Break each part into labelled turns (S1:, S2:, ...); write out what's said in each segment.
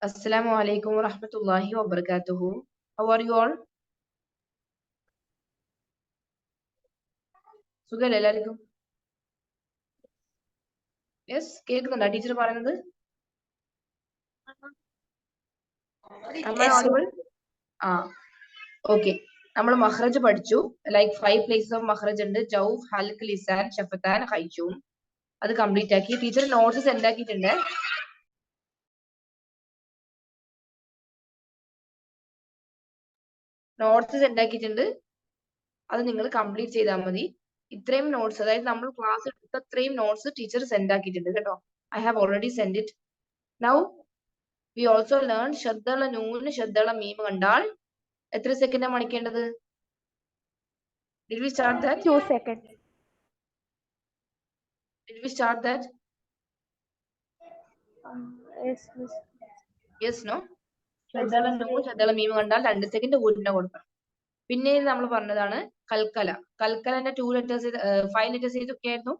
S1: Assalamu alaikum wa rahmatullahi wa barakatuhu. How are you all? സുഖല്ലേ എല്ലാവർക്കും? Yes, കേൾക്കുന്നുണ്ടോ teacher പറയുന്നത്? Am I audible? ഓക്കെ. നമ്മൾ മഖ്റജ് പഠിച്ചു. ലൈക്ക് 5 പ്ലേസസ് ഓഫ് മഖ്റജ് ഉണ്ട്. ജൗഫ്, ഹൽക്ക്, ലിസാൻ, ഷഫത്താൻ, ഖൈശൂം. അത് കംപ്ലീറ്റ് ആക്കി. ടീച്ചർ നോട്ട്സ് സെൻഡ് ആക്കിയിട്ടുണ്ട്. അത് നിങ്ങൾ കംപ്ലീറ്റ് ചെയ്താൽ മതി. ഇത്രയും നോട്ട്സ്, അതായത് നമ്മൾ ക്ലാസ് എടുത്ത അത്രയും നോട്ട്സ് ടീച്ചർ സെൻഡ് ആക്കിയിട്ടുണ്ട് കേട്ടോ. I have already send it. Now we also learn ശബ്ദമുള്ള നൂന് ശബ്ദമുള്ള മീം കണ്ടാൽ എത്ര സെക്കൻഡാണ് മണിക്കേണ്ടത്? Did we start that?
S2: 2 seconds.
S1: Did we start that?
S2: Yes, miss.
S1: Yes, no? ശബ്ദമുള്ള നൂന് ശബ്ദമുള്ള മീം കണ്ടാൽ 2 സെക്കൻഡ് കൂട്ടിനെ കൊടുക്കണം. പിന്നെ നമ്മൾ പറഞ്ഞതാണ് കൽക്കല. കൽക്കലന്റെ 2 ലെറ്റേഴ്സ് 5 ലെറ്റേഴ്സ് ഏതൊക്കെയായിരുന്നു?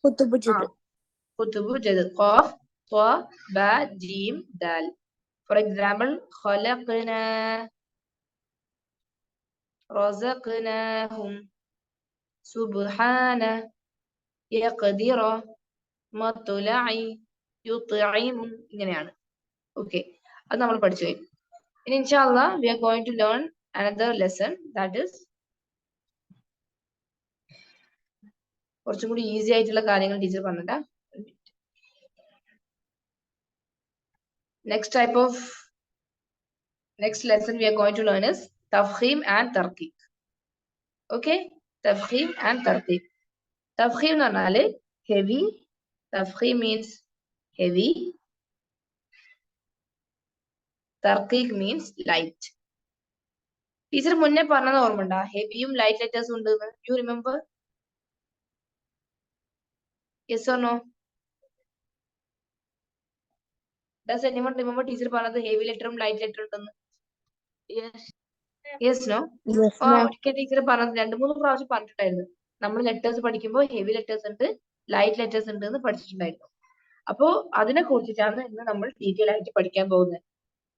S1: കുത്തുബു ജദ് ഖാഫ് ത്വ ബ ജീം ദാൽ. ഫോർ എക്സാമ്പിൾ ഖലഖന റസഖനാഹും സുബ്ഹാന യഖദിറ മത്ലഇ യുത്ഇം. ഇങ്ങനെയാണ്. ഓക്കെ, അത് നമ്മൾ പഠിച്ചു കഴിഞ്ഞു. ഇനി ഇൻഷാ അല്ലാഹ് we are going to learn another lesson, that is കുറച്ചും കൂടി ഈസി ആയിട്ടുള്ള കാര്യങ്ങൾ ടീച്ചർ പറഞ്ഞിട്ടാ. Next lesson we are going to learn is tafkhim and tarqiq. Okay, tafkhim and tarqiq. Tafkhim എന്ന് പറഞ്ഞാല് heavy. Tafkhim means heavy. Tarqiq means light. Teacher മുന്നേ പറഞ്ഞത് ഓർമ്മയുണ്ടോ? ഹെവിയും ലൈറ്റ് ലെറ്റേഴ്സും ഉണ്ട്. You remember? Yes or no? Does anyone remember teacher പറഞ്ഞത് heavy ലെറ്ററും ലൈറ്റ് ലെറ്ററും ഉണ്ടെന്ന്? Yes no? ഒരിക്കൽ ടീച്ചർ പറഞ്ഞത് 2-3 പ്രാവശ്യം പറഞ്ഞിട്ടുണ്ടായിരുന്നു. നമ്മൾ ലെറ്റേഴ്സ് പഠിക്കുമ്പോൾ ഹെവി ലെറ്റേഴ്സ് ഉണ്ട്, ലൈറ്റ് ലെറ്റേഴ്സ് ഉണ്ട് എന്ന് പഠിച്ചിട്ടുണ്ടായിരുന്നു. അപ്പോ അതിനെ കുറിച്ചിട്ടാണ് ഇന്ന് നമ്മൾ ഡീറ്റെയിൽ ആയിട്ട് പഠിക്കാൻ പോകുന്നത്.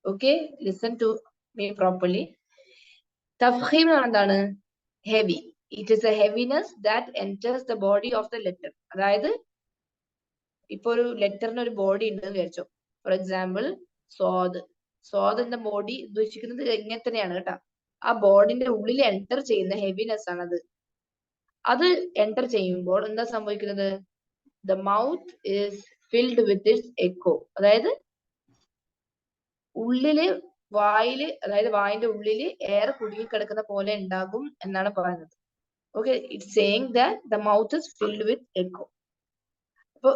S1: Okay, listen to me properly. തഫ്ഖീം എന്താണ്? Heavy. It is a heaviness that enters the body of the letter. അതായത് ഇപ്പൊ ഒരു ലെറ്ററിന് ഒരു ബോഡി ഉണ്ടെന്ന് വിചാരിച്ചോ. ഫോർ എക്സാമ്പിൾ സ്വാദ്. സ്വാദിന്റെ ബോഡി ഉദ്ദേശിക്കുന്നത് ഇങ്ങനെ തന്നെയാണ് കേട്ടോ. ആ ബോഡിന്റെ ഉള്ളിൽ എൻറ്റർ ചെയ്യുന്ന ഹെവിനെസ് ആണത്. അത് എൻറ്റർ ചെയ്യുമ്പോൾ എന്താ സംഭവിക്കുന്നത്? The mouth is filled with its echo. അതായത് ഉള്ളില് വായില്, അതായത് വായിന്റെ ഉള്ളില് എയർ കുടുങ്ങിക്കിടക്കുന്ന പോലെ ഉണ്ടാകും എന്നാണ് പറയുന്നത്. Okay, it's saying that the mouth is filled with echo. അപ്പൊ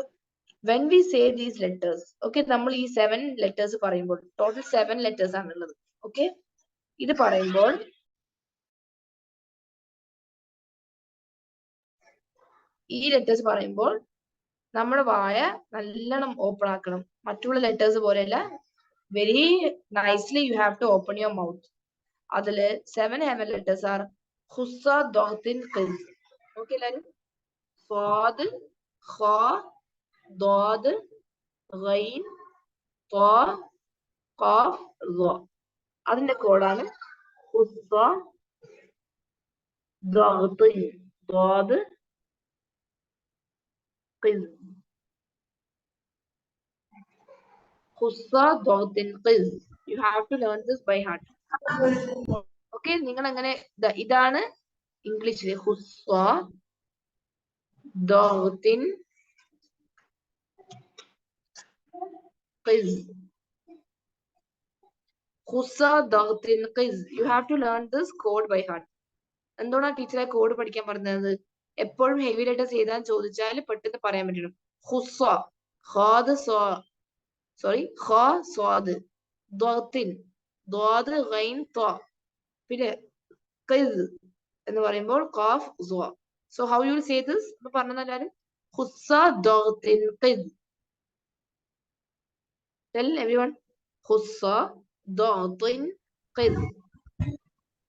S1: when we say these letters, okay, നമ്മൾ ഈ 7 letters പറയുമ്പോൾ ടോട്ടൽ 7 letters ആണുള്ളത്. ഓക്കെ, ഇത് പറയുമ്പോൾ ഈ ലെറ്റേഴ്സ് പറയുമ്പോൾ നമ്മുടെ വായ നല്ലോണം ഓപ്പൺ ആക്കണം. മറ്റുള്ള ലെറ്റേഴ്സ് പോലെയല്ല, very nicely you have to open your mouth. അതില് 7 letters are ഖുസ്സ ദോത്തിൻ ഖിസ്. ഓക്കെ എല്ലാരും? സ്വാദ്, ഖ, ദ്വാദ്, ഗൈൻ, ത്വ, ഖാഫ്, ള. അതിന്റെ കോഡാണ് ഖുസ്സ ദോത്തിൻ ദ്വാദ് ഖിസ്. ഖുസ്സ ദോത്തിൻ ഖിസ്. You have to learn this by heart. Okay, നിങ്ങൾ അങ്ങനെ ഇതാണ് ഇംഗ്ലീഷില് ഖുസ്സ ദോത്തിൻ ഖിസ്. ഖുസ്സ ദോത്തിൻ ഖിസ്. You have to learn this code by heart. എന്തുകൊണ്ടാണ് ടീച്ചറെ കോഡ് പഠിക്കാൻ പറഞ്ഞത്? എപ്പോഴും ഹെവി ലെറ്റേഴ്സ് എഴുതാൻ ചോദിച്ചാൽ പെട്ടെന്ന് പറയാൻ പറ്റണം. ഖുസ്സ, ഖാദ് സോറി ഖ സ്വാദ്, ദ്വത്തിൻ ദ്വാദ് ഗൈൻ ത്വ, പിന്നെ ഖിസ് എന്ന് പറയുമ്പോൾ ഖാഫ് ദ്വ. So how you will say this? എന്ന് പറഞ്ഞാലും ഖുസ്സ ദ്വത്തിൻ ഖിസ്. Tell everyone. ഖുസ്സ ദ്വത്തിൻ ഖിസ്.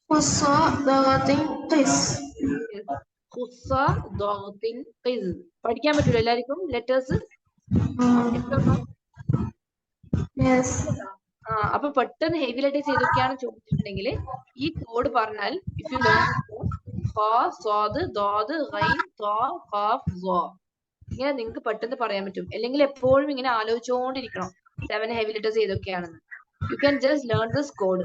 S1: ഖുസ്സ ദ്വത്തിൻ ഖിസ്. ഖുസ്സ ദ്വത്തിൻ ഖിസ്. പഠിക്കാൻ പറ്റൂല എല്ലാവർക്കും ലെറ്റേഴ്സ്? അപ്പൊ പെട്ടെന്ന് ഹെവി ലെറ്റേഴ്സ് ഏതൊക്കെയാണ് ചോദിച്ചിട്ടുണ്ടെങ്കിൽ ഈ കോഡ് പറഞ്ഞാൽ ഇഫ് യു ലേൺ ഇങ്ങനെ നിങ്ങൾക്ക് പെട്ടെന്ന് പറയാൻ പറ്റും. അല്ലെങ്കിൽ എപ്പോഴും ഇങ്ങനെ ആലോചിച്ചുകൊണ്ടിരിക്കണം 7 ഹെവി ലെറ്റേഴ്സ് ഏതൊക്കെയാണെന്ന്. You can just learn this code.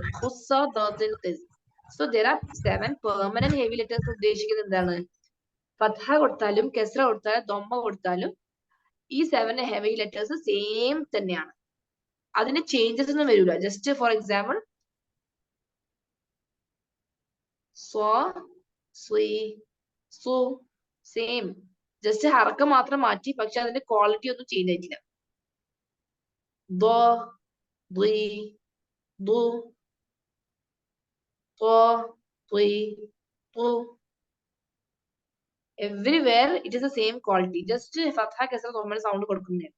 S1: So there are 7 permanent heavy letters. ഉദ്ദേശിക്കുന്നത് എന്താണ്? ഫത്ഹ കൊടുത്താലും കെസ്ര കൊടുത്താലും ദൊമ്മ കൊടുത്താലും ഈ 7 ഹെവി ലെറ്റേഴ്സ് സെയിം തന്നെയാണ്. അതിന് ചേഞ്ചസ് ഒന്നും വരില്ല. Just for example same, just ഹർക്ക മാത്രം മാറ്റി, പക്ഷെ അതിന്റെ ക്വാളിറ്റി ഒന്നും ചേഞ്ച് ആയിട്ടില്ല. Everywhere it is the same quality. Just ഫത്ഹ കെസ്ര ദൊമ്മ സൗണ്ട് കൊടുക്കുന്നേ.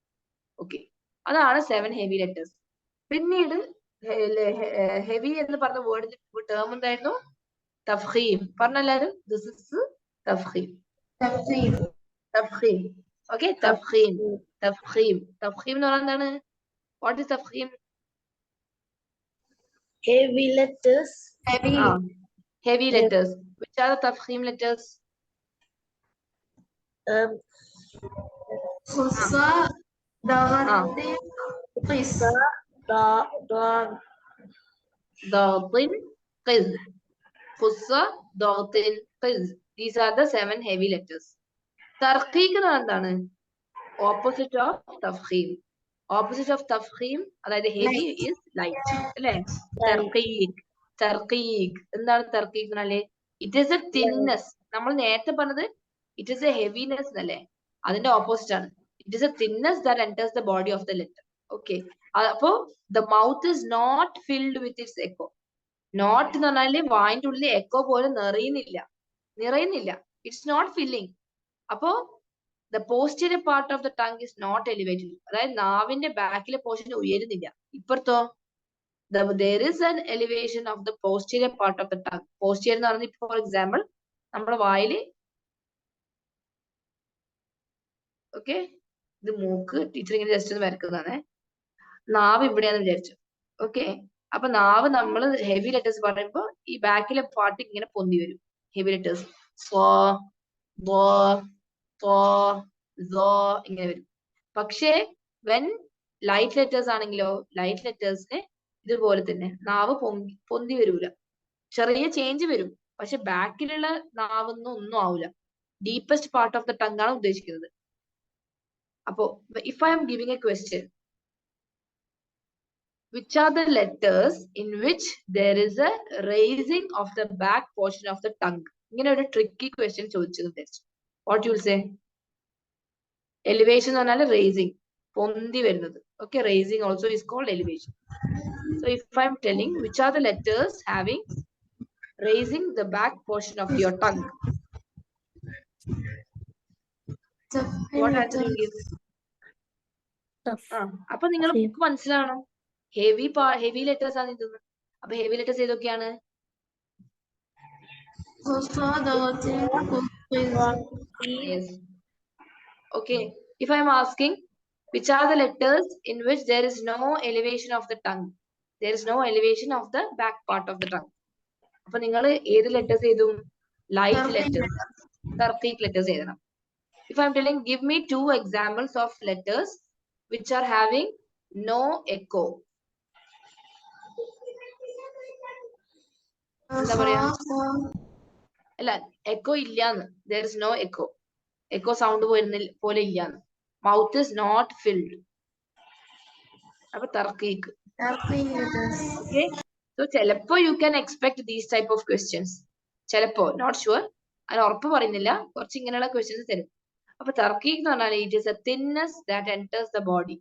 S1: ഓക്കെ, അതാണ് 7 ഹെവി ലെറ്റേഴ്സ്. പിന്നീട് ഹെവി എന്ന് പറഞ്ഞ വേർഡിന്റെ ടേം എന്തായിരുന്നു? തഫ്ഖീം. പറഞ്ഞെല്ലാരും, ദിസ് ഇസ് തഫ്ഖീം. ഓക്കെ, തഫ്ഖീം എന്ന് പറഞ്ഞാൽ എന്താണ്? വാട്ട് ഇസ് തഫ്ഖീം?
S2: Heavy letters.
S1: Heavy letters. Which are the tafkhim letters?
S2: Khussa, Daghatin, Qis.
S1: Daghatin, Qiz. Khussa, Daghatin, Qiz. These are the 7 heavy letters. Tarqiq എന്താണ്? Opposite of tafkhim. Opposite of tafkhim, അതായത് heavy is light. അല്ലേ? തർക്കീഖ് എന്താണ്? തർക്കീഖ് എന്നാല് it is a തിന്നസ്. നമ്മൾ നേരത്തെ പറഞ്ഞത് it is a heaviness എന്നല്ലേ? അതിന്റെ ഓപ്പോസിറ്റ് ആണ്. It is a thinness that enters the body of the letter. Okay, അപ്പോ the mouth is not filled with its echo. Not എന്ന് പറഞ്ഞാല് വായിന്റെ ഉള്ളിൽ എക്കോ പോലെ നിറയുന്നില്ല. It's not filling. അപ്പോ the posterior part of the tongue is not elevated. അതായത് നാവിന്റെ ബാക്കിലെ പോർഷൻ ഉയരുന്നില്ല. ഇപ്പുറത്തോ there is an elevation of the posterior part of the tongue. Posterior എന്ന് പറഞ്ഞാൽ ഫോർ എക്സാമ്പിൾ നമ്മുടെ വായില്, ഓക്കെ, ഇത് മൂക്ക് ടീച്ചർ ഇങ്ങനെ ജസ്റ്റ് ഒന്ന് വരക്കുന്നതാണ്. നാവ് ഇവിടെയാന്ന് വിചാരിച്ചു. ഓക്കെ, അപ്പൊ നാവ് നമ്മൾ ഹെവി ലെറ്റേഴ്സ് പറയുമ്പോ ഈ ബാക്കിലെ പാർട്ട് ഇങ്ങനെ പൊന്തി വരും. ഹെവി ലെറ്റേഴ്സ് ഇങ്ങനെ വരും. പക്ഷേ വെൻ ലൈറ്റ് ലെറ്റേഴ്സ് ആണെങ്കിലോ, ലൈറ്റ് ലെറ്റേഴ്സിന് ഇതുപോലെ തന്നെ നാവ് പൊന്തി വരൂല. ചെറിയ ചേഞ്ച് വരും, പക്ഷെ ബാക്കിലുള്ള നാവൊന്നും ഒന്നും ആവൂല. Deepest part of the tongue ആണ് ഉദ്ദേശിക്കുന്നത്. അപ്പോ if I M giving A question, which are the letters in which there is a raising of the back portion of the tongue? ഇങ്ങനെ ഒരു ട്രിക്കി ക്വസ്റ്റ്യൻ ചോദിച്ചത്, what you will say? Elevation എന്ന് പറഞ്ഞാൽ racing, പൊന്തി വരുന്നത്. Okay, raising also is called elevation. So if I am telling which are the letters having raising the back portion of your tongue, what answer you give? അപ്പൊ നിങ്ങൾ book മനസ്സിലാവണം. Heavy letters ആണ് ഇതെന്ന്. അപ്പൊ heavy letters ഏതൊക്കെയാണ്? Okay, if I am asking which are the letters in which there is no elevation of the tongue, there is no elevation of the back part of the tongue, അപ്പൊ നിങ്ങൾ ഏത് letters എഴുതും? Light letters, തർക്കീഖ് letters എഴുതണം. If I am telling give me 2 examples of letters which are having no echo, എന്താ പറയാ? അല്ല, echo ഇല്ലാന്ന്. there is no echo. Echo sound പോലെ ഇല്ലാന്ന്. Mouth is not filled. അപ്പൊ തർക്കീഖ്. ഓക്കെ, സോ ചിലപ്പോ you can expect these type of questions. ചിലപ്പോ, നോട്ട് ഷുവർ, അതിന് ഉറപ്പ് പറയുന്നില്ല. കുറച്ച് ഇങ്ങനെയുള്ള ക്വസ്റ്റ്യൻസ് തരും. അപ്പൊ തർക്കീഖ് എന്ന് പറഞ്ഞാൽ it is a thinness that enters the body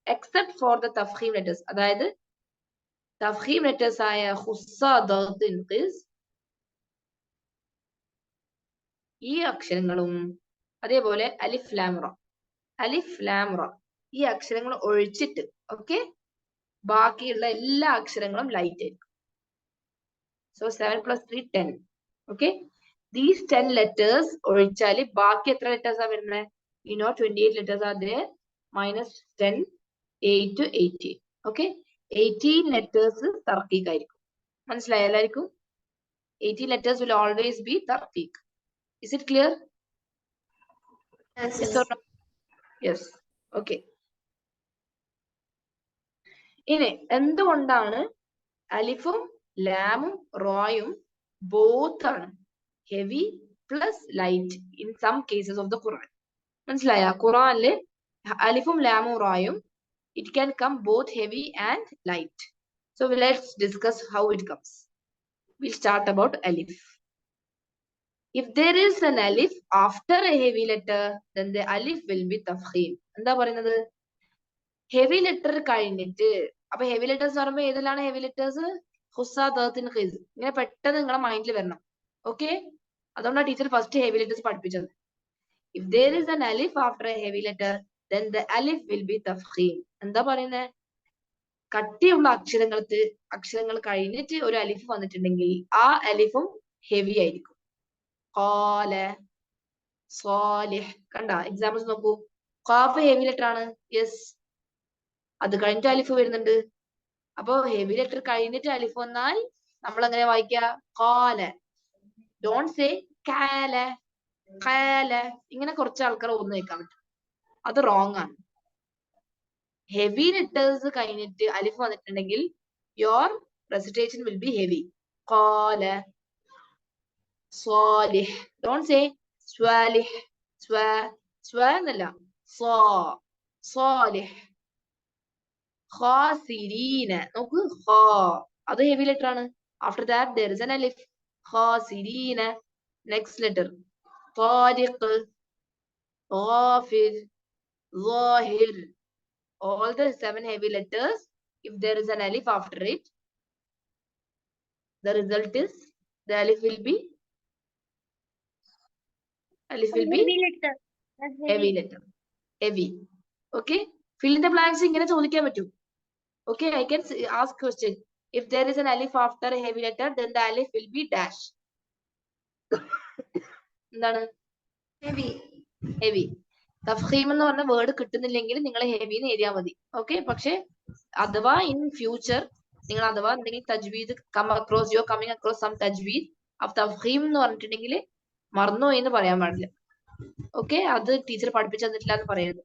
S1: except for the തഫ്ഖീം ലെറ്റേഴ്സ്. അതായത് തഫ്ഖീം ലെറ്റേഴ്സ് ആയ ഖുസ്സ, ദഗ്ദിൻ, ഖിസ്, ഈ അക്ഷരങ്ങളും അതേപോലെ അലിഫ് ലാം റ ഈ അക്ഷരങ്ങൾ ഒഴിച്ചിട്ട്, ഓക്കെ, ബാക്കിയുള്ള എല്ലാ അക്ഷരങ്ങളും ലൈറ്റ് ആയിരിക്കും. സോ 7 + 3 10. ഓക്കെ, ദീസ് 10 letters ഒഴിച്ചാല് ബാക്കി എത്ര ലെറ്റേഴ്സ് ആ വരുന്നത്? 28 letters are there. -10, 8 to 18. Okay, 18 letters തർക്കീഖ് ആയിരിക്കും. മനസ്സിലായോ എല്ലാവർക്കും? 18 letters will always be tarqiq. Is it clear?
S2: Yes.
S1: Yes or no? Yes. Okay. ഇനി എന്തുകൊണ്ടാണ് അലിഫും ലാമും റോയും ബോത്ത് ആണ് heavy plus light in some cases of the Quran? മനസ്സിലായ? ഖുർആനില് അലിഫും ലാമും റോയും it can come both heavy and light. So let's discuss how it comes. We'll start about alif. If there is an alif after a heavy letter, then the alif will be tafkhim. എന്താ പറയുന്നത്? Heavy letter കഴിഞ്ഞിട്ട്, അപ്പൊ heavy letters പറയുമ്പോൾ ഏതെല്ലാം heavy letters? ഇങ്ങനെ പെട്ടെന്ന് നിങ്ങളുടെ മൈൻഡിൽ വരണം. ഓക്കെ, അതുകൊണ്ടാണ് ടീച്ചർ ഫസ്റ്റ് ഹെവി ലെറ്റേഴ്സ് പഠിപ്പിച്ചത്. If there is an alif after a heavy letter, then the alif will be tafkhim. എന്താ പറയുന്നത്? കട്ടിയുള്ള അക്ഷരങ്ങൾ കഴിഞ്ഞിട്ട് ഒരു അലിഫ് വന്നിട്ടുണ്ടെങ്കിൽ ആ അലിഫും ഹെവി ആയിരിക്കും. ഖാല, സാലിഹ്. കണ്ട എക്സാമ്പിൾസ് നോക്കൂ. ഖാഫ് ഹെവി ലെറ്റർ ആണ്. യെസ്, അത് കഴിഞ്ഞിട്ട് അലിഫ് വരുന്നുണ്ട്. അപ്പൊ ഹെവി ലെറ്റർ കഴിഞ്ഞിട്ട് അലിഫ് വന്നാൽ നമ്മൾ എങ്ങനെ വായിക്കുക? ഖാല. ഡോണ്ട് സേ കാല, ഖാല. ഇങ്ങനെ കുറച്ച് ആൾക്കാർ ഒന്ന് വെക്കാൻ പറ്റും. അത് റോങ് ആണ്. ഹെവി ലെറ്റേഴ്സ് കഴിഞ്ഞിട്ട് അലിഫ് വന്നിട്ടുണ്ടെങ്കിൽ your recitation will be heavy. ഖാല, സാലിഹ്. ഡോണ്ട് സേ സ്വാലിഹ്. സ്വ എന്നല്ല, സാ, സാലിഹ്. ഖാസിരീന. നോക്ക്, ഖാ, അത് ഹെവി ലെറ്റർ ആണ്. After that there is an alif. ഖാസിരീന. നെക്സ്റ്റ് ലെറ്റർ താരിഖ്, ഗാഫിർ, ളാഹിർ. All the 7 heavy letters, if there is an alif after it, the result is the alif will be heavy letter. Heavy. Okay, fill in the blanks ഇങ്ങനെ ചോദിക്കാൻ പറ്റും. Okay, I can ask question. If there is an alif after a heavy letter, then the alif will be dash. എന്താണ്?
S2: Heavy.
S1: Heavy. തഫ്ഖീം എന്ന് പറഞ്ഞ word കിട്ടുന്നില്ലെങ്കിൽ നിങ്ങൾ heavy എന്ന് എഴുതിയാൽ മതി. ഓക്കെ, പക്ഷെ അഥവാ ഇൻ ഫ്യൂച്ചർ നിങ്ങൾ അഥവാ എന്തെങ്കിലും തജ്വീദ് കമ്മിങ് അക്രോസ് സം തജ്വീദ് ഓഫ് തഫ്ഖീം എന്ന് പറഞ്ഞിട്ടുണ്ടെങ്കിൽ മറന്നുപോയി എന്ന് പറയാൻ പാടില്ല. ഓക്കെ, അത് ടീച്ചർ പഠിപ്പിച്ചു തന്നിട്ടില്ല എന്ന് പറയരുത്.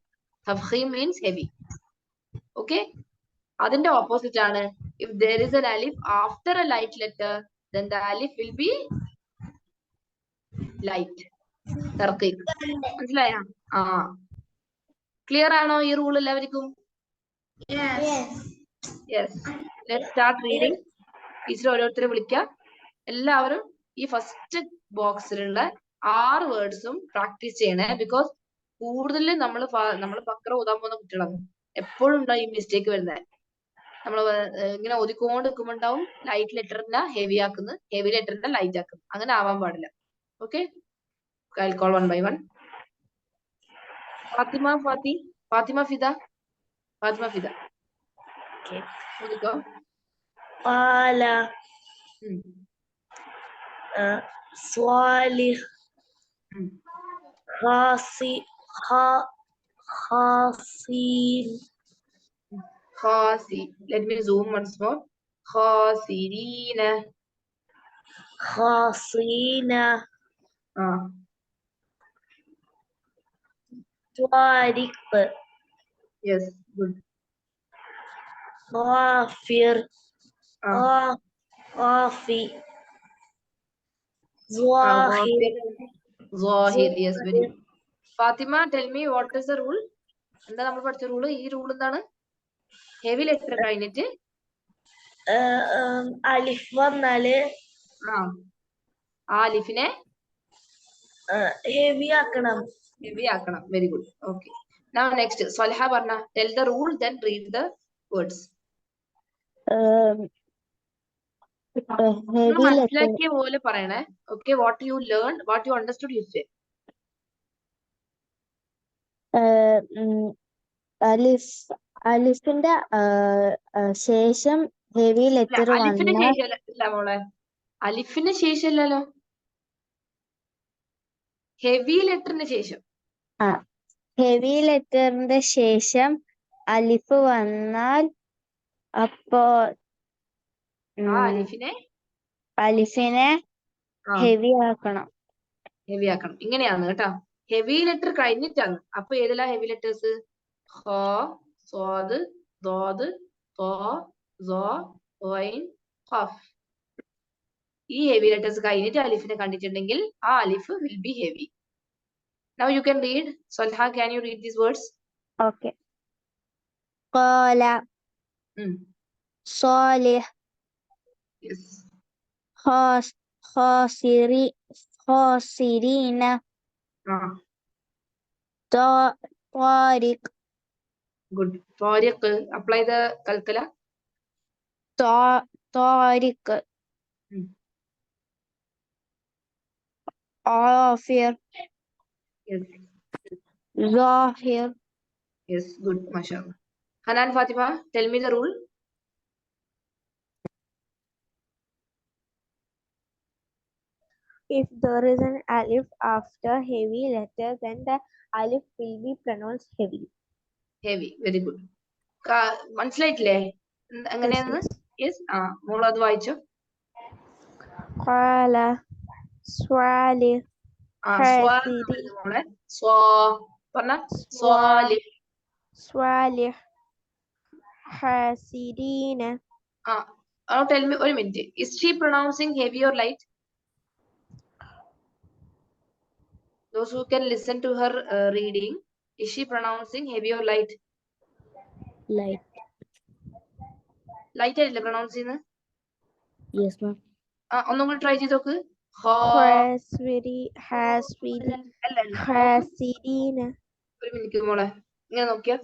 S1: തഫ്ഖീം മീൻസ് ഹെവി. ഓക്കെ, അതിന്റെ ഓപ്പോസിറ്റ് ആണ് if there is an alif after a light letter, then the alif will be light. തർക്കീഖ്. മനസ്സിലായ? ആ, ക്ലിയർ ആണോ ഈ റൂൾ എല്ലാവർക്കും? Yes. Let's start reading. Teacher ഓരോരുത്തരെ വിളിക്കാം. എല്ലാവരും ഈ ഫസ്റ്റ് ബോക്സിലുള്ള 6 വേർഡ്സും പ്രാക്ടീസ് ചെയ്യണേ. ബിക്കോസ് കൂടുതൽ നമ്മൾ ബക്കറ ഓതാൻ പോകുന്ന കുട്ടികളാണ്. എപ്പോഴും ഉണ്ടാവും ഈ മിസ്റ്റേക്ക് വരുന്നത്. നമ്മൾ ഇങ്ങനെ ഒതുക്കൊണ്ട് നിൽക്കുമ്പോൾ ഉണ്ടാവും ലൈറ്റ് ലെറ്ററിനെ ഹെവി ആക്കുന്നു, ഹെവി ലെറ്ററിനെ ലൈറ്റ് ആക്കുന്നു. അങ്ങനെ ആവാൻ പാടില്ല. Okay, I'll call one by one. Fatima Fida.
S2: Okay.
S1: Udiko.
S2: Qala. Salih.
S1: Khasi. Let me zoom once more. Khasirina.
S2: Tariq.
S1: Yes, good.
S2: Ghafir. Ghafi.
S1: Zahir. Yes, very good. Fatima, tell me what is the rule? എന്താ നമ്മൾ പഠിച്ച rule? ഈ rule എന്താണ്? Heavy letter കഴിഞ്ഞിട്ട്
S2: അലിഫ് വന്നാല്
S1: ആ അലിഫിനെ
S2: heavy ആക്കണം.
S1: Very good. Okay, now next Salha പറഞ്ഞ tell the rule, then read the words. മനസ്സിലാക്കിയ പോലെ പറയണേ. Okay, what you learned, what you understood, you say.
S3: അലിഫിന്റെ ശേഷം ഹെവി ലെറ്റർ
S1: അലിഫിന് ശേഷമല്ല മോളെ, അലിഫിന് ശേഷമല്ലല്ലോ, ഹെവി ലെറ്ററിന് ശേഷം.
S3: ഹെവി ലെറ്ററിന്റെ ശേഷം അലിഫ് വന്നാൽ അപ്പോ
S1: ആ അലിഫിനെ
S3: ഹെവി ആക്കണം.
S1: ഹെവി ആക്കണം. ഇങ്ങനെയാണ് കേട്ടോ. ഹെവി ലെറ്റർ കഴിഞ്ഞിട്ടാണ്. അപ്പൊ ഏതെല്ലാം ഹെവി ലെറ്റേഴ്സ്? ഹ, സ്വാദ്, ദ്വാദ്, ത്വാ, സ, ഗൈൻ, ഖാഫ്. ഈ ഹെവി ലെറ്റേഴ്സ് കഴിഞ്ഞിട്ട് അലിഫിനെ കണ്ടിട്ടുണ്ടെങ്കിൽ ആ അലിഫ് will be heavy. Now you can read. Salha, can you read these words?
S3: Okay. Qala, Salih,
S1: Yes.
S3: Khasirina, Tariq.
S1: Good. Tariq. Apply the kalkala.
S3: Tariq. Afir.
S1: Yes.
S3: Zahir.
S1: Yes. Good. Mashallah. Hanan Fatima, tell me the rule.
S4: If there is an alif after heavy letter, then the alif will be pronounced heavy.
S1: Heavy. Very good. മനസ്സിലായിട്ടില്ലേ എങ്ങനെയാന്ന്? Yes. മോള് അത് വായിച്ചോ.
S4: ഖാല സ്വാലിഹ്
S1: മോളെ പറഞ്ഞ Swalih
S4: Swalih ഹാസിരീന.
S1: Tell me, ഒരു minute. Is she pronouncing heavy or light? Those who can listen to her reading, is she pronouncing heavy or light?
S3: Light.
S1: Light ആയില്ലേ pronounce ചെയ്യുന്നത്?
S3: Yes, ma'am.
S1: ഒന്നും കൂടി ട്രൈ ചെയ്ത് നോക്ക്.
S4: ഹാസിരീന.
S1: ഒരു മിനിറ്റ് മോളെ, ഇങ്ങനെ നോക്കിയാ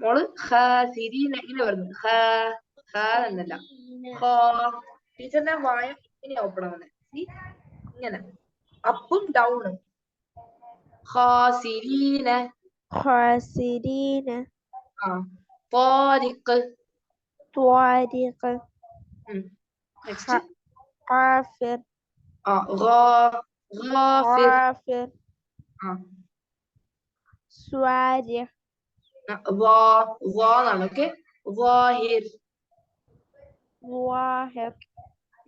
S1: മോള് ഹാസിരീന ഇങ്ങനെ പറഞ്ഞു. എന്നല്ല, ടീച്ചറിന്റെ വായ ഇങ്ങനെ ഓപ്പൺ ആവുന്നത്. ഇങ്ങനെ അപ്പും ഡൗണും. ഹാസിരീന. طارق. Next.
S4: غافر.
S1: غافر.
S4: സ്വാലിഹ്.
S1: എന്നാണ്. Okay. വാഹിർ.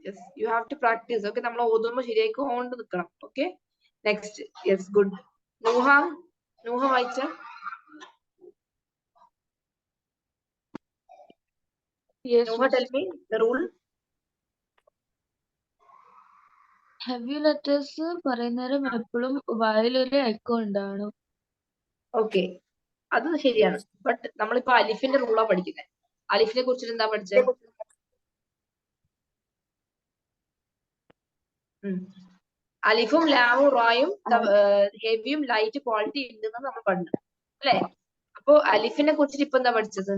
S1: Yes, you have to practice. Okay, നമ്മൾ ഓതുമ്പോൾ ശരിയായിക്കൊണ്ട് നിൽക്കണം. Okay. Next. Yes, good. Nuha വായിച്ച. Nova, tell me the rule.
S5: Heavy letters പറയുന്നേരം എപ്പോഴും വായിലൊരു എക്കോ ഉണ്ടാവണം.
S1: ഓക്കെ, അത് ശരിയാണ്. ബട്ട് നമ്മളിപ്പോ അലിഫിന്റെ റൂളാ പഠിക്കുന്നത്. അലിഫിനെ കുറിച്ചിട്ട് എന്താ പഠിച്ചത്? അലിഫും ലാമും റായും ഹെവിയും ലൈറ്റ് ക്വാളിറ്റി ഉണ്ടെന്ന് നമ്മൾ പഠിച്ചു അല്ലെ? അപ്പൊ അലിഫിനെ കുറിച്ചിട്ട് ഇപ്പൊ എന്താ പഠിച്ചത്?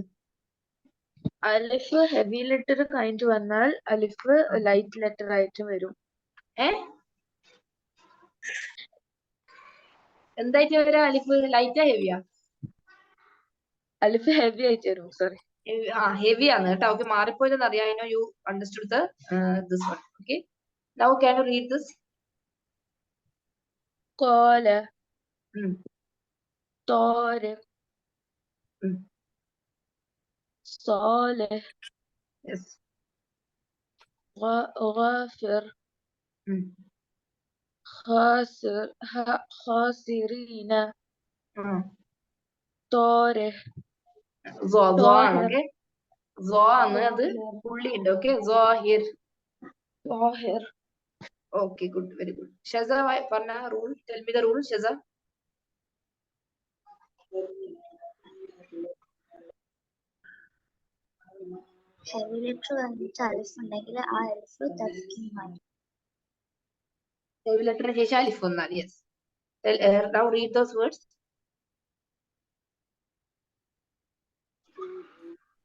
S5: അലിഫ് ഹെവി ലെറ്റർ കഴിഞ്ഞിട്ട് വന്നാൽ അലിഫ് ലൈറ്റ് ലെറ്റർ ആയിട്ട് വരും.
S1: എന്തായിട്ട് വരാ? അലിഫ് ലൈറ്റാ ഹെവിയാ?
S5: അലിഫ് ഹെവി ആയിട്ട് വരും. സോറി,
S1: ഹെവി ആണ് കേട്ടോ. ഓക്കെ, മാറിപ്പോയതെന്ന് അറിയാം. I know you understood this one. Okay, now can you read this?
S5: قال طارق صالح
S1: Yes.
S5: غافر خاسرين طارق
S1: ആണ്. അത് പുള്ളി ഉണ്ട്. Okay, ظاهر. Okay, good, very good. Shaza, പറഞ്ഞ rule. Tell me the rule, Shaza.
S6: Heavy letter കഴിഞ്ഞിട്ട് അലിഫ് ഉണ്ടെങ്കിൽ ആ അലിഫ് തസ്കീനാണ്.
S1: ഹെവി ലെറ്ററിന് ശേഷം അലിഫ് വന്നാൽ. Yes. Now read those words.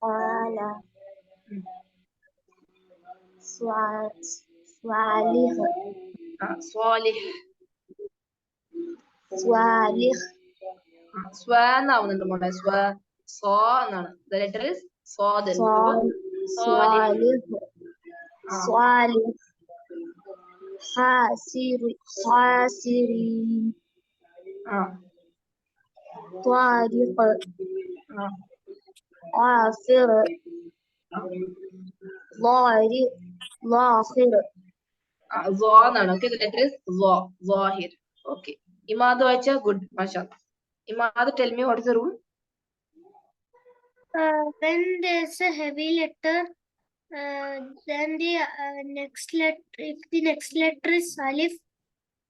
S6: قال صالح.
S1: എന്നാവുന്നുണ്ട് മോളെ. സോ എന്നാണ്. The letter is صاد.
S6: صالح حاسرين
S2: طارق
S1: Ah.
S2: عاصر ظاهر ظاهر
S1: Zo എന്നാണ്. Okay, the letter is Zo. Zohir. Okay. Imad വായിച്ച good. Mashallah. Imad, tell me what is the rule?
S6: When there's a heavy letter, then the next letter, if the next letter is alif,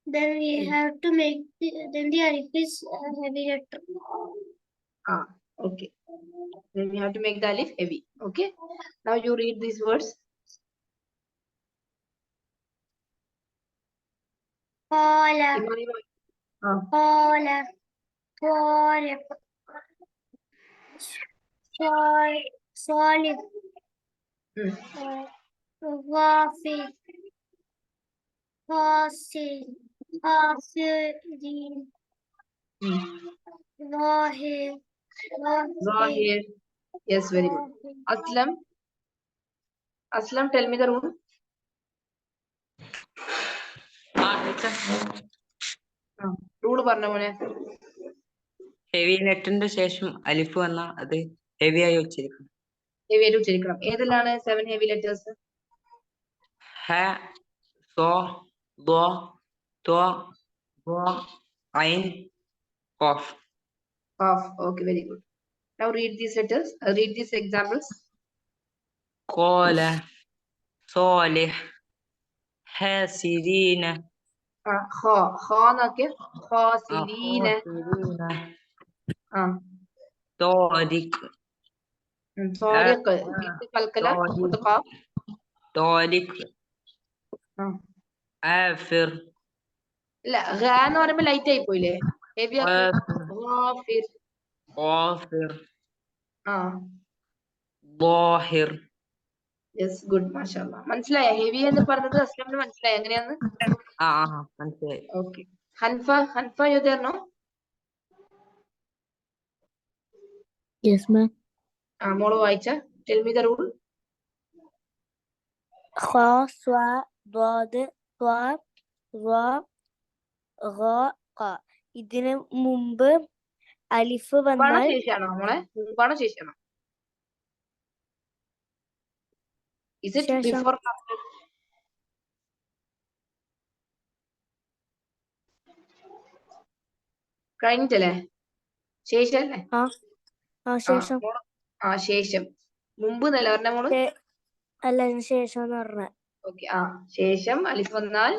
S6: then we have to make then the alif is a heavy letter.
S1: Ah, okay. Then you have to make the alif heavy. Okay. Now you read these words.
S6: قال
S1: Imad, ah.
S6: قال طارق صالح
S1: Hmm.
S6: غافر خاسرين
S1: Hmm.
S6: ظاهر
S1: Zahir. Yes, very good. Aslam. Aslam, tell me the rule. Rule പറഞ്ഞ മോനെ.
S7: Heavy ലെറ്ററിന്റെ ശേഷം അലിഫ് വന്ന അത് heavy ആയി ഉച്ചരിക്കണം.
S1: Heavy ആയിട്ട് ഉച്ചരിക്കണം. ഏതെല്ലാണ് 7 heavy letters?
S7: Her, so, though, ത്വ, ദ്വ, Ain, ഖാഫ്.
S1: Qaf. Okay, very good. Now read these letters. Read these examples.
S7: ഖാല, സാലിഹ്, ഹാസിരീന,
S1: Kha. Kha എന്നൊക്കെ. Khasirina.
S7: ഖാസിരീന, താരിഖ്,
S1: Tariq. Kalkala. With the qaf.
S7: താരിഖ്, ആഫിർ,
S1: ഇല്ല, ഖ എന്ന് പറയുമ്പോ ലൈറ്റ് ആയി പോയില്ലേ? ഹെവി ആക്കി. ഖാഫിർ.
S7: ഖാഫിർ,
S1: Ah.
S7: ളാഹിർ.
S1: Yes, good. മാഷാഅല്ലാ. മനസ്സിലായ ഹെവി എന്ന് പറഞ്ഞത്? അസ്ലമിന് മനസ്സിലായ എങ്ങനെയാന്ന്?
S7: മനസ്സിലായി.
S1: Okay. Hanfa you there no?
S3: Yes, ma'am.
S1: മോള് വായിച്ച. Tell me the rule.
S4: خ ص ضاد ط ظ غ ق. ഇതിന് മുമ്പ് അലിഫ്
S1: മുമ്പാണോ
S4: വന്നാൽ
S1: ശേഷാണോ മോളെ? മുമ്പാണോ ശേഷാണോ? Is it
S4: ശേഷം.
S1: before or after? കഴിഞ്ഞിട്ടല്ലേ? ശേഷല്ലേ?
S4: ശേഷം.
S1: ശേഷം. മുമ്പ് എന്നല്ല പറഞ്ഞ മോള്?
S4: അല്ല, അതിന് ശേഷം എന്ന് പറഞ്ഞ.
S1: ഓക്കെ. ശേഷം അലിഫ് വന്നാൽ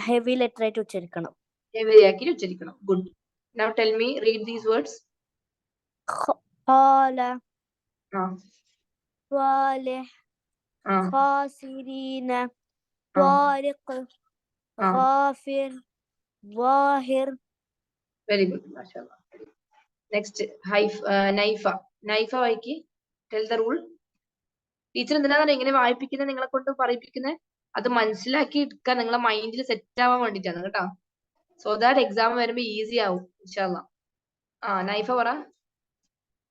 S4: ഹെവി ലെറ്റർ ആയിട്ട് ഉച്ചരിക്കണം.
S1: ഹെവി ആക്കി ഉച്ചരിക്കണം. Good. Now tell me, read these words.
S4: قال
S1: Ah.
S4: صالح
S1: Ah.
S4: خاسرين طارق غافر ظاهر.
S1: Very good. Mashallah. Next, Naifa. Naifa വായിക്കി. Tell the rule. Teacher എന്തിനാണ് ഇങ്ങനെ വായിപ്പിക്കുന്നത്, നിങ്ങളെ കൊണ്ട് പറയിപ്പിക്കുന്നത്? അത് മനസ്സിലാക്കി എടുക്കാൻ നിങ്ങളെ മൈൻഡിൽ സെറ്റ് ആവാൻ വേണ്ടിട്ടാണ് കേട്ടോ. സോ ദാറ്റ് എക്സാം വരുമ്പോ ഈസി ആവും ഇൻഷാല്ലാ. നൈഫ പറ.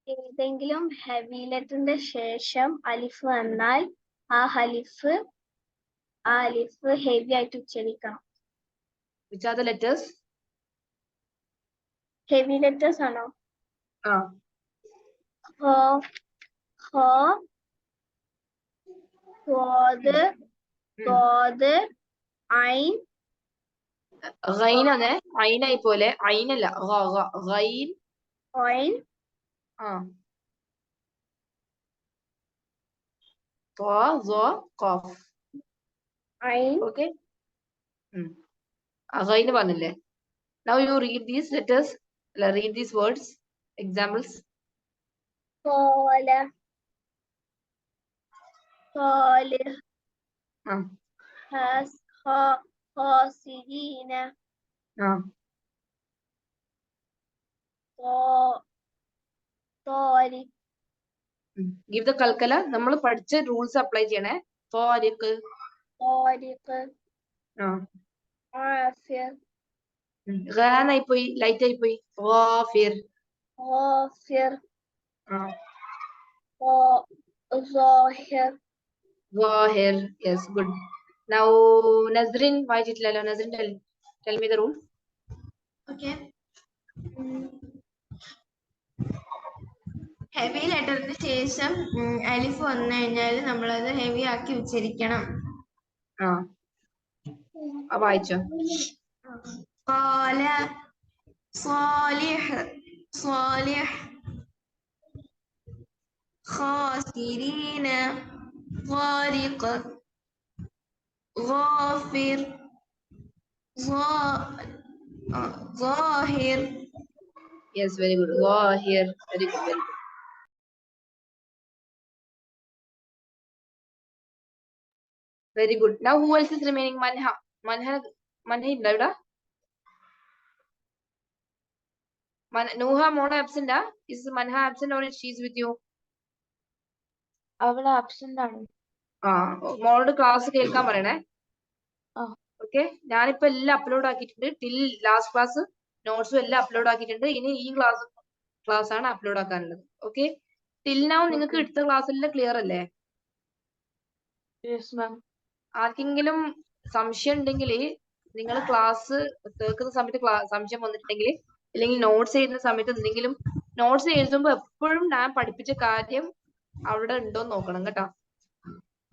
S6: ഏതെങ്കിലും ഹെവി ലെറ്ററിന്റെ ശേഷം അലിഫ് വന്നാൽ ആ അലിഫ് ഹെവി ആയിട്ട് ഉച്ചരിക്കണം.
S1: Which are the letters?
S6: Heavy letters ആണോ? ഖ ത്വാദ് ഐൻ.
S1: ഖൈനാണ്. ഐനായി പോലെ. ഐനല്ല. ഖൈൻ.
S6: ഐൻ.
S1: ത്വാ ള ഖാഫ്.
S6: ഐൻ.
S1: ഓക്കെ. ഖൈന് പറഞ്ഞില്ലേ? Now you read these letters. Read these words. Examples.
S6: ഖാല صالح خاسرين طارق.
S1: Give the kalkala. നമ്മൾ പഠിച്ച റൂൾസ് അപ്ലൈ ചെയ്യണേ. താരിഖ്.
S6: ആഫിർ.
S1: ഖാനായി പോയി, ലൈറ്റ് ആയി പോയി. ഗാഫിർ.
S6: ظاهر.
S1: Yes, good. Now Nazrin വായിച്ചിട്ടില്ലല്ലോ. Nazrin, tell me the rule.
S2: Okay.
S8: Heavy ലെറ്ററിന് ശേഷം അലിഫ് വന്നു കഴിഞ്ഞാൽ നമ്മളത് ഹെവി ആക്കി ഉച്ചരിക്കണം.
S1: വായിച്ചോ.
S8: قال صالح صالح خاسرين غارق غافر ظاهر.
S1: Yes, very good. Go here. Very good, very good. Very good. Now who else is remaining? Manha. Manha ഉണ്ടോ ഇവിടെ? Nuha മോളെ absent ആ? Is Manha absent or she is with you?
S5: അവള് ആബ്സെന്റ് ആണ്.
S1: മോളോട് ക്ലാസ് കേൾക്കാൻ പറയണേ.
S5: ആ.
S1: ഓക്കെ, ഞാനിപ്പോ എല്ലാം അപ്ലോഡ് ആക്കിയിട്ടുണ്ട്. ടിൽ ലാസ്റ്റ് ക്ലാസ് നോട്ട്സും എല്ലാം അപ്ലോഡ് ആക്കിയിട്ടുണ്ട്. ഇനി ഈ ക്ലാസ് ആണ് അപ്ലോഡ് ആക്കാനുള്ളത്. ഓക്കെ, ടിൽ നൗ നിങ്ങൾക്ക് എടുത്ത ക്ലാസ് എല്ലാം ക്ലിയർ അല്ലേ?
S5: Yes ma'am.
S1: ആർക്കെങ്കിലും സംശയം ഉണ്ടെങ്കിൽ നിങ്ങൾ ക്ലാസ് കേൾക്കുന്ന സമയത്ത് സംശയം വന്നിട്ടുണ്ടെങ്കിൽ, അല്ലെങ്കിൽ നോട്ട്സ് എഴുതുന്ന സമയത്ത് എന്തെങ്കിലും നോട്ട്സ് എഴുതുമ്പോൾ എപ്പോഴും ഞാൻ പഠിപ്പിച്ച കാര്യം അവിടെ ഉണ്ടോന്ന് നോക്കണം കേട്ടോ.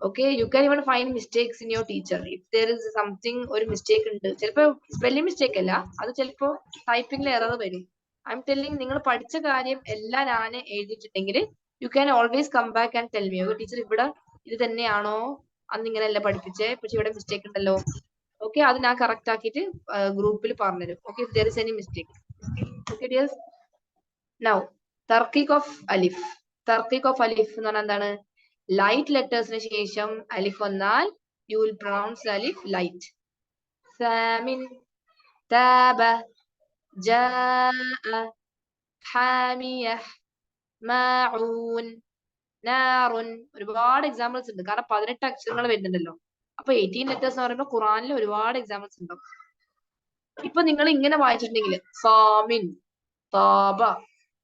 S1: Okay, you can even find mistakes in your teacher if there is something. ഒരു മിസ്റ്റേക്ക് ഉണ്ട്, ചിലപ്പോ സ്പെല്ലിംഗ് മിസ്റ്റേക്ക് അല്ല, അത് ചിലപ്പോ ടൈപ്പിംഗിൽ എറർ വരും. ഐ എം ടെല്ലിങ്, നിങ്ങൾ പഠിച്ച കാര്യം എല്ലാം ഞാൻ എഴുതിയിട്ടുണ്ടെങ്കിൽ you can always come back and tell me. Teacher ഇവിടെ ഇത് തന്നെയാണോ, അന്ന് ഇങ്ങനെയല്ല പഠിപ്പിച്ചേ, പക്ഷെ ഇവിടെ മിസ്റ്റേക്ക് ഉണ്ടല്ലോ. ഓക്കെ, അത് ഞാൻ കറക്റ്റ് ആക്കിയിട്ട് ഗ്രൂപ്പിൽ പറഞ്ഞുതരും. Okay, if there is any mistake. Okay dears, now തർക്കീഖ് ഓഫ് അലിഫ്. തർക്കീഖ് ഓഫ് അലിഫ് എന്ന് പറഞ്ഞാൽ എന്താണ്? ലൈറ്റ് ലെറ്റേഴ്സിന് ശേഷം അലിഫ് വന്നാൽ you will pronounce Alif light. Samin, താബ, ജാഅ, ഹാമിയഹ്, മാഊൻ, നാറുൻ. ഒരുപാട് എക്സാമ്പിൾസ് ഉണ്ട്, കാരണം 18 അക്ഷരങ്ങൾ വരുന്നുണ്ടല്ലോ. അപ്പൊ 18 ലെറ്റേഴ്സ് എന്ന് പറയുമ്പോൾ ഖുറാനിൽ ഒരുപാട് എക്സാമ്പിൾസ് ഉണ്ടാവും. ഇപ്പൊ നിങ്ങൾ ഇങ്ങനെ വായിച്ചിട്ടുണ്ടെങ്കിൽ സാമിൻ, താബ,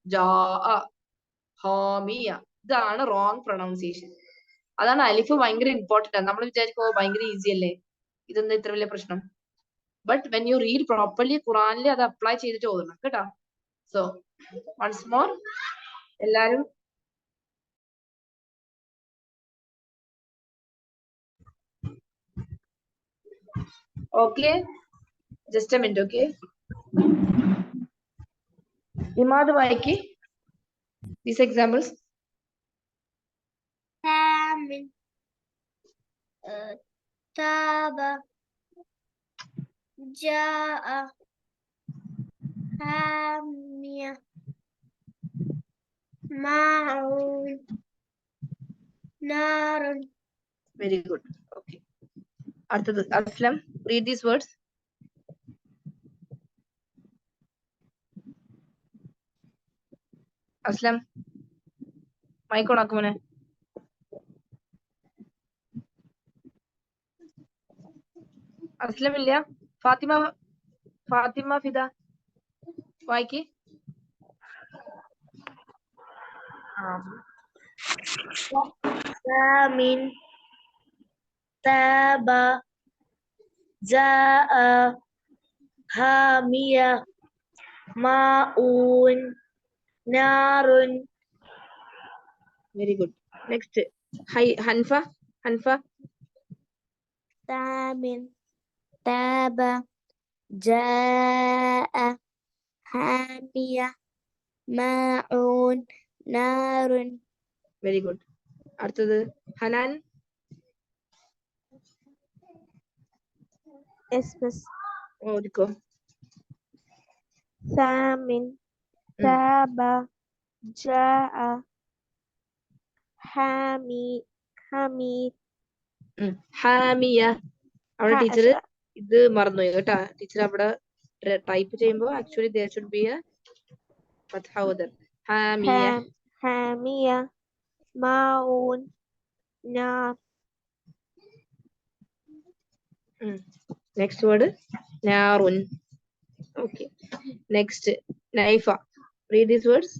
S1: ജാഅ, ഹാമിയ, ഇതാണ് റോങ് പ്രൊനൗൺസിയേഷൻ. അതാണ് അലിഫ് ഭയങ്കര ഇമ്പോർട്ടന്റ് ആണ്. നമ്മൾ വിചാരിക്കോ ഭയങ്കര ഈസി അല്ലേ, ഇതൊന്നും ഇത്ര വലിയ പ്രശ്നം. But when you read properly ഖുറാനിൽ അത് അപ്ലൈ ചെയ്തിട്ട് ഓതണം കേട്ടോ. സോ വൺസ് മോർ എല്ലാരും okay, just A minute. Okay, Imad വായിക്ക് these examples.
S6: Samin, Taba, Jaa, Hamia, Ma'un, Narun.
S1: Very good. Okay, അടുത്തത് Aslam, read these words. Aslam mic on ആക്കുമോനെ. അസ്ലം ഇല്ല. ഫാത്തിമ ഫിദ വായിക്ക്.
S2: സാമിൻ, താബ, ജാഅ, ഹാമിയ, മാഊൻ, നാറുൻ.
S1: Very good. Next Hanfa.
S4: Samin, Taba, Jaa, Hamia, Ma'un, Narun.
S1: Very good. അടുത്തത് Hanan.
S4: Yes, miss.
S1: ഓദിക്കോ.
S4: Samin, Taba, Jaa, Hamid.
S1: Hamiya. അവിടെ ടീച്ചർ ഇത് മറന്നുപോയി കേട്ടാ. ടീച്ചർ അവിടെ ടൈപ്പ് ചെയ്യുമ്പോ actually there should be a fatha over. Hamiya.
S4: Hamia, Ma'un, Nar.
S1: Next word narun. Okay, next naifa. Read these words.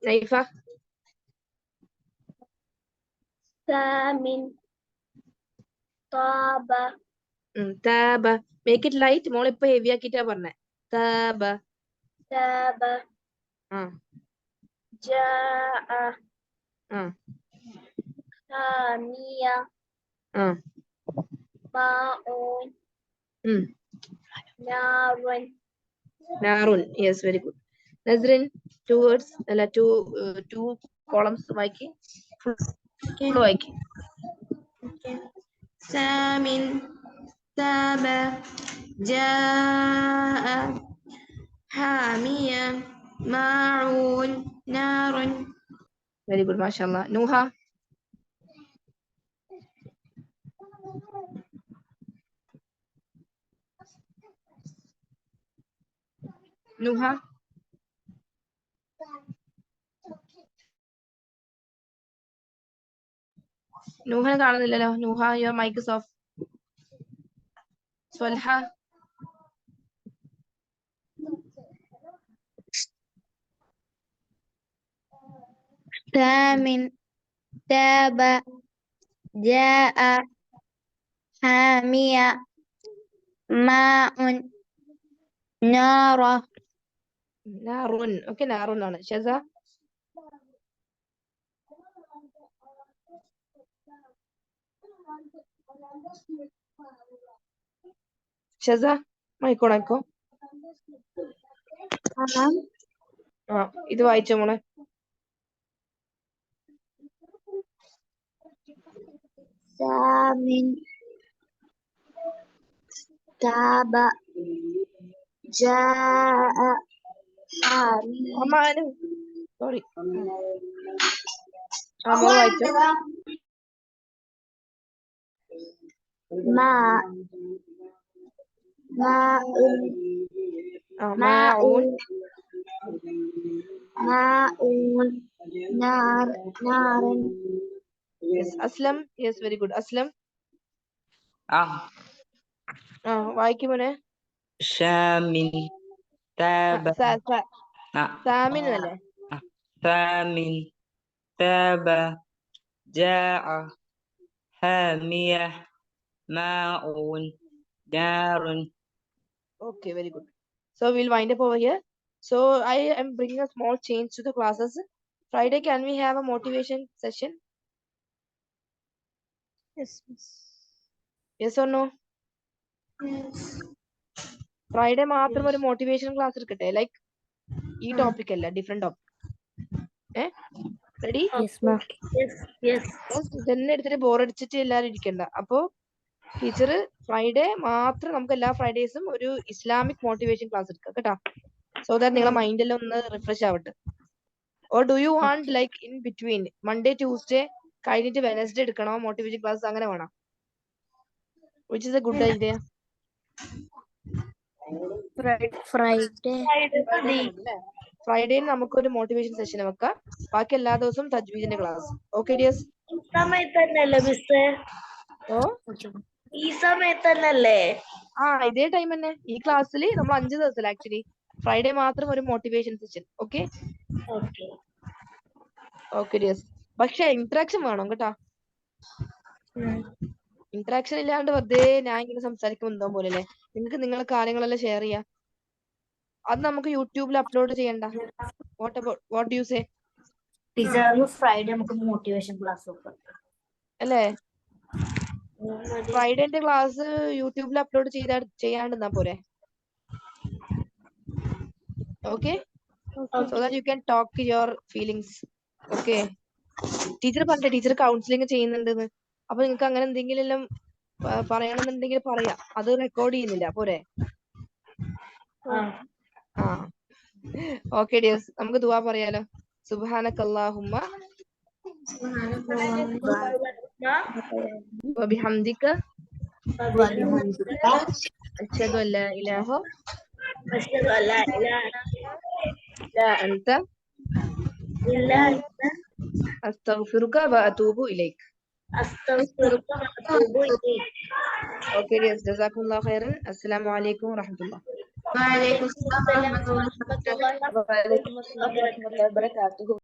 S1: naifa.
S2: Samin, Taba,
S1: താബ. Make it light. മോൾ ഇപ്പൊ heavy ആക്കിട്ടാ പറഞ്ഞേ. താബ.
S2: تاب
S1: ആ
S2: جاء
S1: ആ
S2: حامية
S1: ആ
S2: ماء
S1: ഉം
S2: نار
S1: നാറുൻ. Yes, very good. Nazrin, 2 words അല്ല 2 columns വായിക്കി. ഫുൾ വായിക്കി.
S8: سامن تاب جاء حامية ماعون نار
S1: വെരി ഗുഡ്, മാഷാഅല്ലാ. നൂഹ. നൂഹ. നൂഹനെ കാണുന്നില്ലല്ലോ. Nuha, your mic is off. Swalha.
S4: ثامن تاب جاء حامية ماء نار
S1: നാറുൻ. ഓക്കെ, നാറുൻ ആണ്. ഷസ. ഷസ, മൈക്ക് ഓൺ ആക്കോ. ആ, ഇത് വായിച്ചോ മോളെ.
S2: ثامن تاب جاء حامية
S1: അമ്മാനു. സോറി. ആ, മോള് വായിച്ചോ.
S2: ماء ماء
S1: ആ, മാഊൻ.
S2: ماء نار نار
S1: yes. Aslam. Yes, very good. Aslam.
S7: ആ
S1: ആ, വായിക്കും മോനെ.
S7: ഷാമിൻ താബ ആ
S1: സാമിൻ അല്ലേ?
S7: ثامن تاب جاء حامية ماء نار.
S1: Okay, very good. So we'll wind up over here. So I am bringing a small change to the classes. Friday, can we have a motivation session? Yes or no? Friday മാത്രം ഒരു motivation class എടുക്കട്ടെ. Like ഈ topic അല്ല, different topic. Ready?
S3: Yes, ma'am.
S1: ഇതന്നെ എടുത്തിട്ട് ബോറടിച്ചിട്ട് എല്ലാരും ഇരിക്കണ്ട. അപ്പോ ടീച്ചർ ഫ്രൈഡേ മാത്രം, നമുക്ക് എല്ലാ ഫ്രൈഡേസും ഒരു ഇസ്ലാമിക് മോട്ടിവേഷൻ ക്ലാസ് എടുക്കാം കേട്ടോ. സോ ദാറ്റ് നിങ്ങളെ മൈൻഡ് എല്ലാം ഒന്ന് റിഫ്രഷ് ആവട്ടെ. Or do you want like in between Monday Tuesday കഴിഞ്ഞിട്ട് വെനസ്ഡേ എടുക്കണോ മോട്ടിവേഷൻ ക്ലാസ്? അങ്ങനെ വേണം. Which is a good idea? Friday നമുക്കൊരു മോട്ടിവേഷൻ സെഷൻ വെക്കാം. ബാക്കി എല്ലാ ദിവസവും തജ്വീദിന്റെ ക്ലാസ്. Okay dears?
S2: സമയത്തന്നല്ലേ മിസ്സേ?
S1: ഓ,
S2: ഈ സമയത്തന്നല്ലേ?
S1: ആ, ഇതേ ടൈം തന്നെ. ഈ ക്ലാസ്സിൽ നമ്മൾ 5 ദിവസം ആക്ച്വലി. ഫ്രൈഡേ മാത്രം ഒരു motivation session. Okay okay dears. പക്ഷെ ഇന്ററാക്ഷൻ വേണം കേട്ടോ. ഇന്ററാക്ഷൻ ഇല്ലാണ്ട് വെറുതെ ഞാൻ ഇങ്ങനെ സംസാരിക്കുമ്പോൾ എന്തോ പോലെ അല്ലേ. നിങ്ങൾക്ക് നിങ്ങളെ കാര്യങ്ങളെല്ലാം ഷെയർ ചെയ്യാം. അത് നമുക്ക് യൂട്യൂബിൽ അപ്ലോഡ് ചെയ്യണ്ട. What do you say?
S3: Friday നമുക്ക് മോട്ടിവേഷൻ ക്ലാസ്
S1: അല്ലേ? ഫ്രൈഡേന്റെ ക്ലാസ് യൂട്യൂബിൽ അപ്ലോഡ് ചെയ്യാണ്ടെന്നാ പോരെ? Okay, so that you can talk your feelings. Okay, teacher പറഞ്ഞേ, ടീച്ചർ കൗൺസിലിംഗ് ചെയ്യുന്നുണ്ടെന്ന്. അപ്പൊ നിങ്ങൾക്ക് അങ്ങനെ എന്തെങ്കിലും എല്ലാം പറയണമെന്നുണ്ടെങ്കിൽ പറയാം. അത് റെക്കോർഡ് ചെയ്യുന്നില്ല പോരെ? ആ, ഓക്കെ ഡിയേഴ്സ്, നമുക്ക് ദുആ പറയാലോ. സുബ്ഹാനകല്ലാഹുമ്മ വബിഹംദിക അഷ്ഹദു അല്ലാ ഇലാഹ ഇല്ലാ അൻത അസ്തഗ്ഫിറുക വഅതൂബു ഇലൈക്. ഓക്കെ ഡിയേഴ്സ്, ജസാക്കുമുല്ലാഹു ഖൈറൻ. അസ്സലാമു അലൈക്കും വറഹ്മത്തുള്ളാഹി.
S8: വഅലൈക്കും അസ്സലാം വറഹ്മത്തുള്ളാഹി
S1: വഅലൈക്കും അസ്സലാം വറഹ്മത്തുള്ളാഹി വബറകാതുഹു.